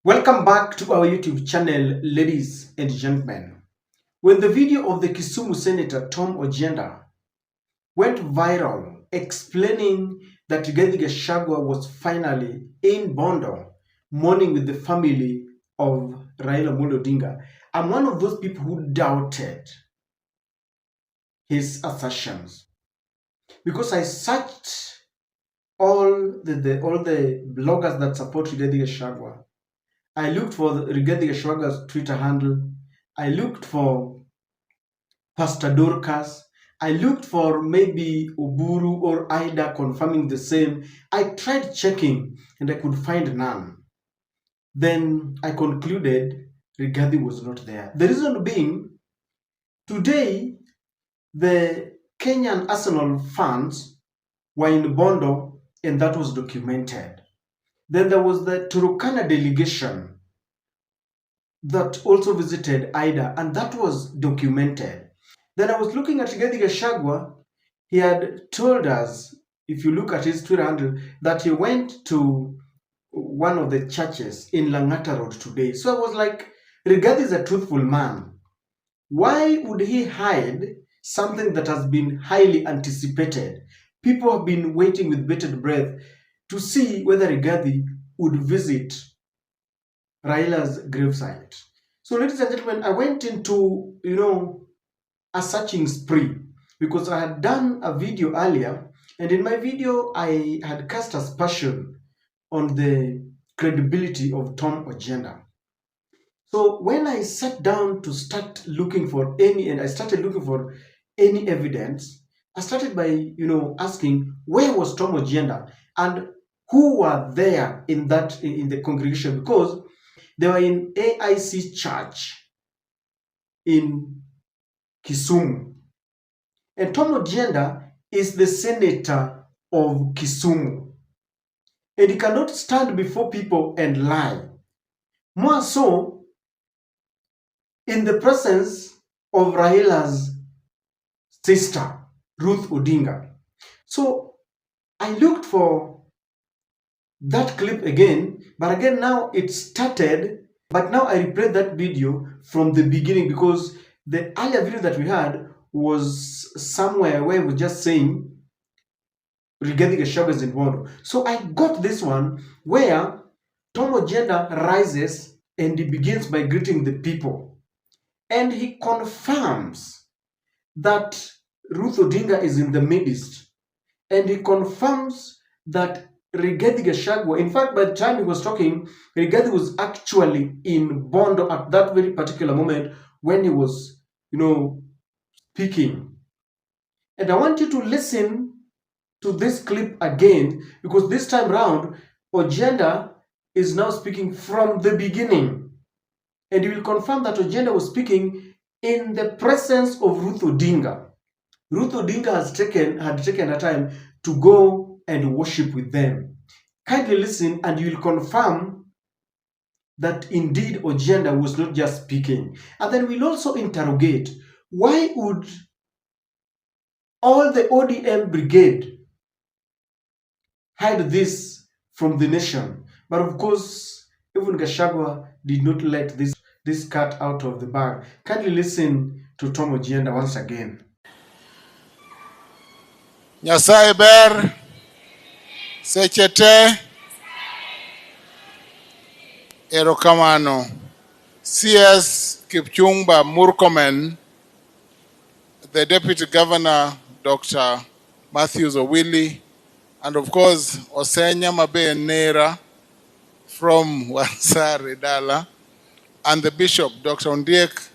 Welcome back to our YouTube channel, ladies and gentlemen. When the video of the Kisumu Senator Tom Ogenda went viral explaining that Rigathi Gachagua was finally in Bondo mourning with the family of Raila Odinga, I'm one of those people who doubted his assertions because I searched all the bloggers that support Rigathi Gachagua. I looked for Rigathi Gachagua's Twitter handle. I looked for Pastor Dorcas. I looked for maybe Oburu or Ida confirming the same. I tried checking and I could find none. Then I concluded Rigathi was not there. The reason being, today the Kenyan Arsenal fans were in Bondo and that was documented. Then there was the Turkana delegation that also visited Ida, and that was documented. Then I was looking at Rigathi Gachagua. He had told us, if you look at his Twitter handle, that he went to one of the churches in Langata Road today. So I was like, Rigathi is a truthful man. Why would he hide something that has been highly anticipated? People have been waiting with bated breath to see whether Rigathi would visit Raila's gravesite. So, ladies and gentlemen, I went into, a searching spree because I had done a video earlier, and in my video, I had cast aspersion on the credibility of Tom Ogenda. So, when I sat down to start looking for any evidence, I started by, asking where was Tom Ogenda and who were there in the congregation, because they were in AIC church in Kisumu. And Tom Ogenda is the senator of Kisumu. And he cannot stand before people and lie. More so, in the presence of Raila's sister, Ruth Odinga. So I looked for that clip again, but again now it started, but now I replayed that video from the beginning because the earlier video that we had was somewhere where we were just saying Rigathi Gachagua is in Bondo. So I got this one where Tom Ogenda rises and he begins by greeting the people. And he confirms that Ruth Odinga is in the midst. And he confirms that Rigathi Gachagua, in fact, by the time he was talking, Rigathi was actually in Bondo at that very particular moment when he was, speaking. And I want you to listen to this clip again, because this time round, Ogenda is now speaking from the beginning. And he will confirm that Ogenda was speaking in the presence of Ruth Odinga. Ruth Odinga had taken a time to go and worship with them. Kindly listen and you will confirm that indeed Ogenda was not just speaking. And then we'll also interrogate, why would all the ODM brigade hide this from the nation? But of course, even Gachagua did not let this cat out of the bag. Kindly listen to Tom Ogenda once again. Nyasaye ber sechete erokamano. CS Kipchumba Murkomen, the Deputy Governor, Dr. Matthews Owili, and of course, Osenya Mabe Nera from Wansari Dala, and the Bishop, Dr. Ondiek,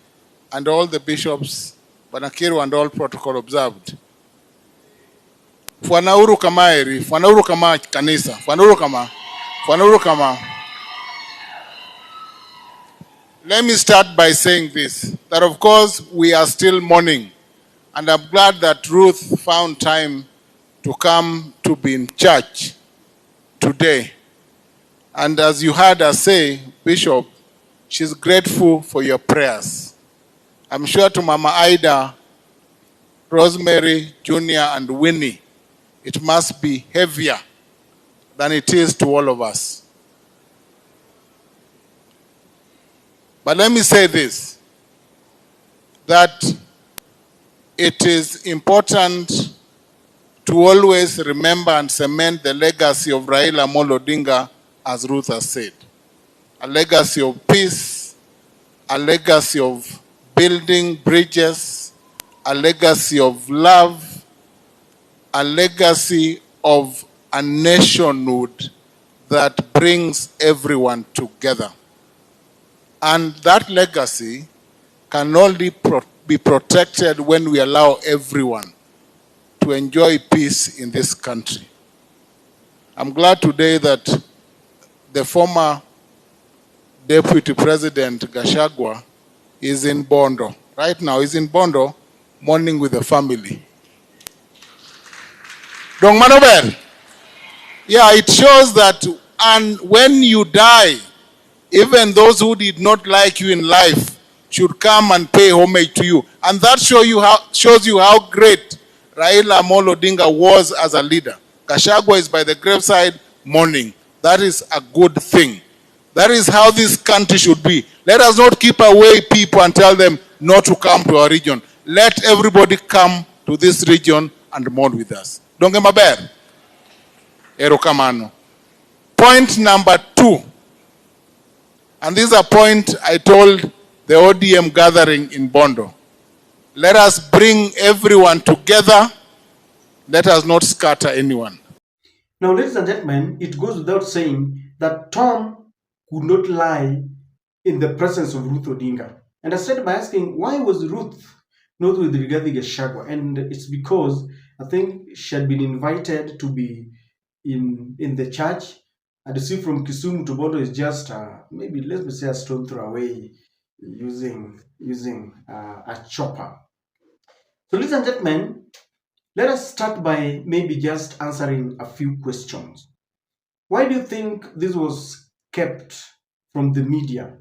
and all the bishops, Banakiru, and all protocol observed. Fuanauru kamaeri, fuanauru kama kanisa, fuanauru kama. Let me start by saying this, that of course we are still mourning, and I'm glad that Ruth found time to come to be in church today. And as you heard her say, Bishop, she's grateful for your prayers. I'm sure to Mama Ida, Rosemary, Junior, and Winnie, it must be heavier than it is to all of us. But let me say this, that it is important to always remember and cement the legacy of Raila Amolo Odinga, as Ruth has said. A legacy of peace, a legacy of building bridges, a legacy of love, a legacy of a nationhood that brings everyone together. And that legacy can only be protected when we allow everyone to enjoy peace in this country. I'm glad today that the former Deputy President Gachagua is in Bondo. Right now, he's in Bondo, mourning with the family. Dong Manober. Yeah, it shows that, and when you die, even those who did not like you in life should come and pay homage to you. And that shows you how great Raila Amolo Odinga was as a leader. Gachagua is by the graveside mourning. That is a good thing. That is how this country should be. Let us not keep away people and tell them not to come to our region. Let everybody come to this region and mourn with us. Donge maber. Erokamano. Point number 2. And this is a point I told the ODM gathering in Bondo. Let us bring everyone together. Let us not scatter anyone. Now, ladies and gentlemen, it goes without saying that Tom could not lie in the presence of Ruth Odinga. And I started by asking, why was Ruth not with Rigathi Gachagua? And it's because I think she had been invited to be in the church. And you see, from Kisumu to Bondo is just maybe, let me say, a stone throw away using a chopper. So, ladies and gentlemen, let us start by maybe just answering a few questions. Why do you think this was kept from the media?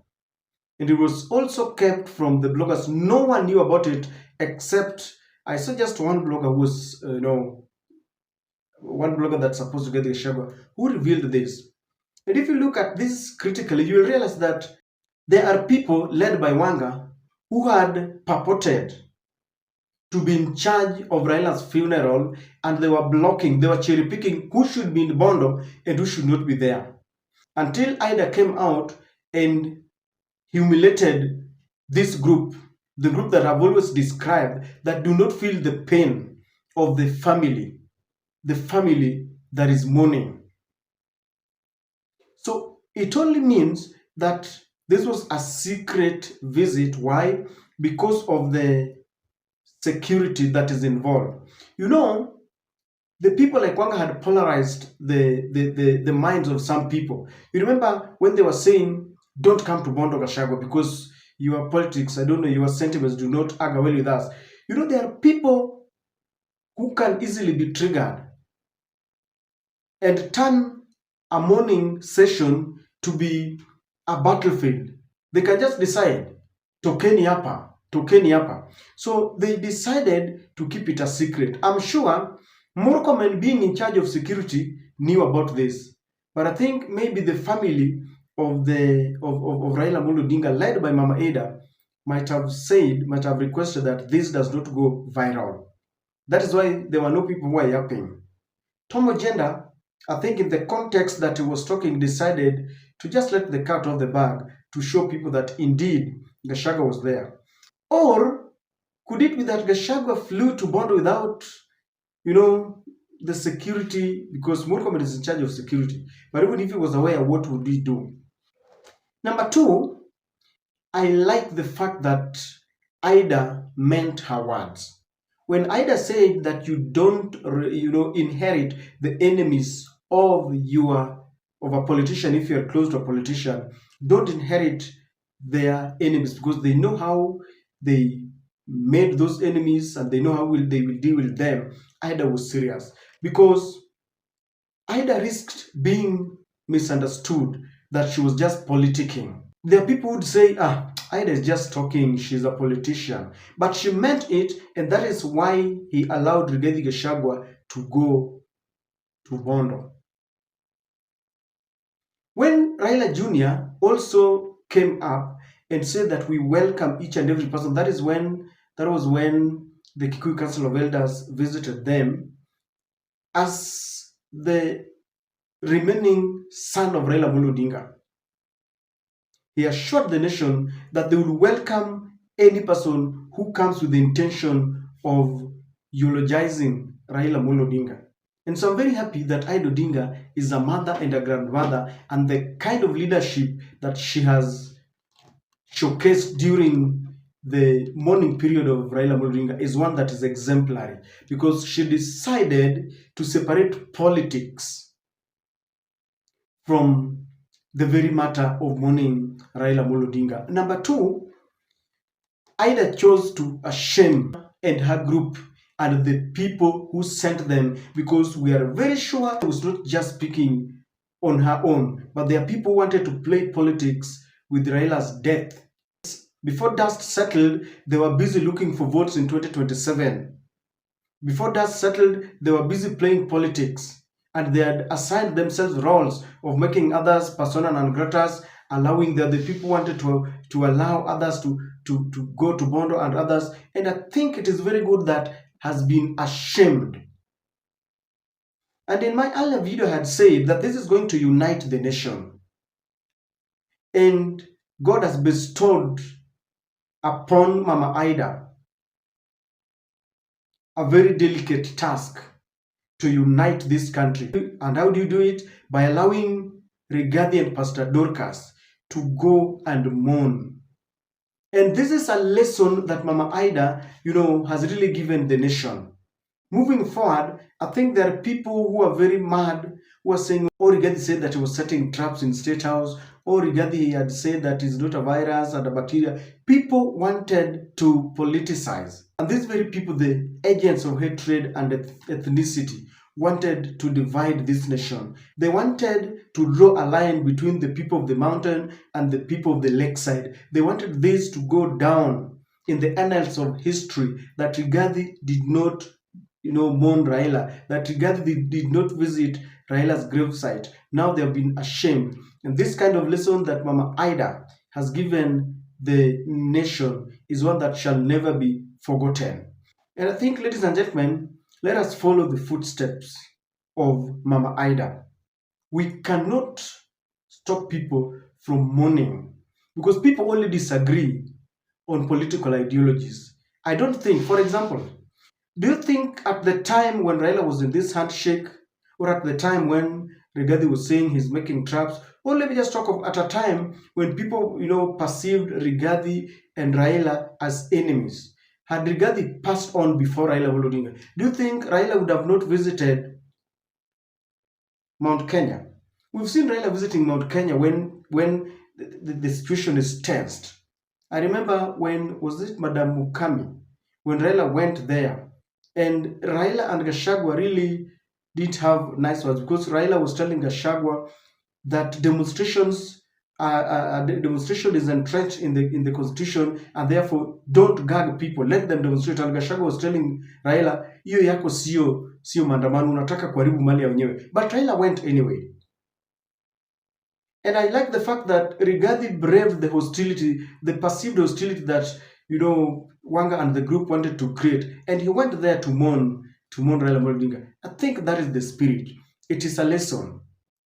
And it was also kept from the bloggers. No one knew about it except I saw just one blogger who was, one blogger that's supposed to get the Gachagua who revealed this. And if you look at this critically, you will realize that there are people led by Wanga who had purported to be in charge of Raila's funeral, and they were cherry picking who should be in Bondo and who should not be there. Until Ida came out and humiliated this group, the group that I've always described, that do not feel the pain of the family that is mourning. So it only means that this was a secret visit. Why? Because of the security that is involved. You know, the people like Wanga had polarized the minds of some people. You remember when they were saying, don't come to Bondo Gachagua because your politics, I don't know, your sentiments do not agree well with us. You know, there are people who can easily be triggered and turn a morning session to be a battlefield. They can just decide, tokeni hapa. So they decided to keep it a secret. I'm sure Murkomen, being in charge of security, knew about this. But I think maybe the family of Raila Amolo Odinga, led by Mama Ada, might have requested that this does not go viral. That is why there were no people who were yapping. Tom Ogenda, I think in the context that he was talking, decided to just let the cat off the bag to show people that indeed Gachagua was there. Or could it be that Gachagua flew to Bondo without, the security, because Murkomen is in charge of security. But even if he was aware, what would he do? Number 2, I like the fact that Ida meant her words. When Ida said that you don't, inherit the enemies of a politician, if you're close to a politician, don't inherit their enemies, because they know how they made those enemies and they know how they will deal with them. Ida was serious, because Ida risked being misunderstood that she was just politicking. There are people who would say, Ida is just talking, she's a politician. But she meant it, and that is why he allowed Rigathi Gachagua to go to Bondo. When Raila Jr. also came up and say that we welcome each and every person. That was when the Kikuyu Council of Elders visited them as the remaining son of Raila Odinga. He assured the nation that they will welcome any person who comes with the intention of eulogizing Raila Odinga. And so I'm very happy that Odinga is a mother and a grandmother, and the kind of leadership that she has showcased during the mourning period of Raila Odinga is one that is exemplary, because she decided to separate politics from the very matter of mourning Raila Odinga. Number two, Ida chose to shame and her group and the people who sent them, because we are very sure she was not just speaking on her own, but there are people who wanted to play politics with Raila's death. Before dust settled, they were busy looking for votes in 2027. Before dust settled, they were busy playing politics, and they had assigned themselves roles of making others persona non gratas, allowing the people who wanted to allow others to go to Bondo and others. And I think it is very good that has been ashamed. And in my earlier video, I had said that this is going to unite the nation. And God has bestowed upon Mama Ida a very delicate task to unite this country. And how do you do it? By allowing Rigathi and Pastor Dorcas to go and mourn. And this is a lesson that Mama Ida, has really given the nation. Moving forward, I think there are people who are very mad, who are saying, oh, Rigathi said that he was setting traps in State House, or Rigathi had said that it's not a virus and a bacteria. People wanted to politicize. And these very people, the agents of hatred and ethnicity, wanted to divide this nation. They wanted to draw a line between the people of the mountain and the people of the lakeside. They wanted this to go down in the annals of history, that Rigathi did not mourn Raila, that Rigathi did not visit Raila's gravesite. Now they have been ashamed. And this kind of lesson that Mama Ida has given the nation is one that shall never be forgotten. And I think, ladies and gentlemen, let us follow the footsteps of Mama Ida. We cannot stop people from mourning, because people only disagree on political ideologies. I don't think, for example, do you think at the time when Raila was in this handshake, or at the time when Rigathi was saying he's making traps, or let me just talk of at a time when people, perceived Rigathi and Raila as enemies, had Rigathi passed on before Raila Odinga, do you think Raila would have not visited Mount Kenya? We've seen Raila visiting Mount Kenya when the situation is tensed. I remember when, was it Madam Mukami, when Raila went there, and Raila and Gachagua really didn't have nice words, because Raila was telling Gachagua that demonstration is entrenched in the constitution, and therefore don't gag people, let them demonstrate. And Gachagua was telling Raila, hiyo yako sio maandamano, unataka kuharibu mali ya wenyewe. But Raila went anyway. And I like the fact that Rigathi braved the hostility, the perceived hostility that Wanga and the group wanted to create, and he went there to mourn Raila Odinga. I think that is the spirit. It is a lesson.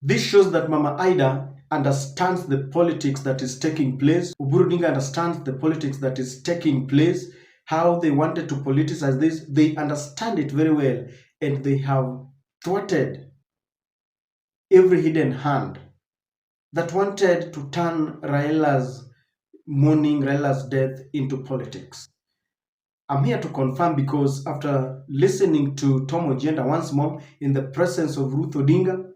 This shows that Mama Ida understands the politics that is taking place. Odinga understands the politics that is taking place, how they wanted to politicize this. They understand it very well, and they have thwarted every hidden hand that wanted to turn Raila's mourning, Raila's death into politics. I'm here to confirm, because after listening to Tom Ogenda once more in the presence of Ruth Odinga,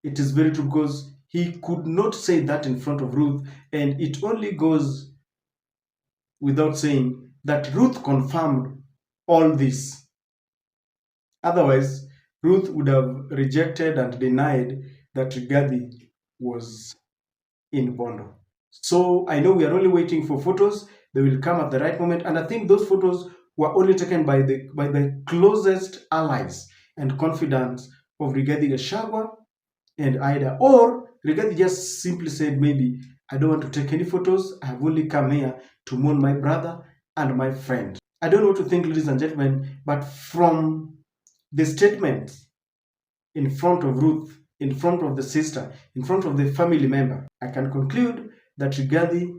it is very true, because he could not say that in front of Ruth, and it only goes without saying that Ruth confirmed all this. Otherwise, Ruth would have rejected and denied that Rigathi was in Bondo. So I know we are only waiting for photos. They will come at the right moment, and I think those photos were only taken by the closest allies and confidants of Rigathi Gachagua and Ida. Or Rigathi just simply said, maybe I don't want to take any photos. I have only come here to mourn my brother and my friend. I don't know what to think, ladies and gentlemen, but from the statements in front of Ruth, in front of the sister, in front of the family member, I can conclude that Rigathi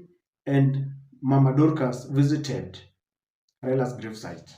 and Mama Dorcas visited Raila's gravesite.